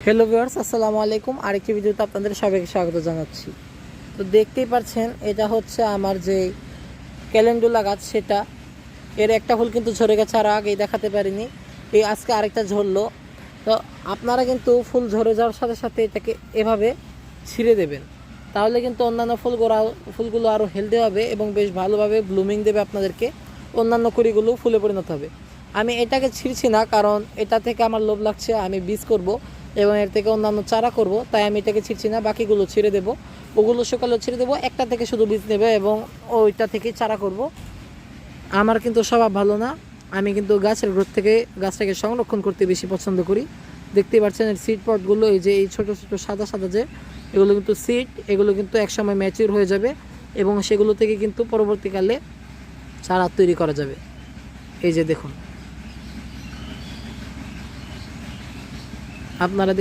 Hello viewers, আসসালামু আলাইকুম। আরেকটি ভিডিওতে আপনাদের সবাইকে স্বাগত জানাচ্ছি। তো দেখতেই পাচ্ছেন, এটা হচ্ছে আমার যে ক্যালেন্ডুলা গাছ, সেটা এর একটা ফুল কিন্তু ঝরে গেছে, আর আগেই দেখাতে পারিনি। এই আজকে আরেকটা ঝরলো। তো আপনারা কিন্তু ফুল ঝরে যাওয়ার সাথে সাথে এটাকে এভাবে ছিঁড়ে দেবেন, তাহলে কিন্তু অন্যান্য ফুলগুলো আরও হেলদি হবে এবং বেশ ভালোভাবে ব্লুমিং দেবে আপনাদেরকে। অন্যান্য কুড়িগুলো ফুলে পরিণত হবে। আমি এটাকে ছিঁড়ছি না, কারণ এটা থেকে আমার লোভ লাগছে, আমি বীজ করব এবং এর থেকে অন্যান্য চারা করব, তাই আমি এটাকে ছিঁড়ছি না। বাকিগুলো ছিঁড়ে দেবো, ওগুলো সকালেও ছিঁড়ে দেবো। একটা থেকে শুধু বীজ নেবে এবং ওইটা থেকে চারা করব। আমার কিন্তু স্বভাব ভালো না, আমি কিন্তু গাছের গ্রোথ থেকে গাছটাকে সংরক্ষণ করতে বেশি পছন্দ করি। দেখতেই পাচ্ছেন এর সিড পটগুলো, এই যে এই ছোটো ছোটো সাদা সাদা যে এগুলো কিন্তু সিড, এগুলো কিন্তু একসময় ম্যাচিউর হয়ে যাবে এবং সেগুলো থেকে কিন্তু পরবর্তীকালে চারা তৈরি করা যাবে। এই যে দেখুন, আপনারা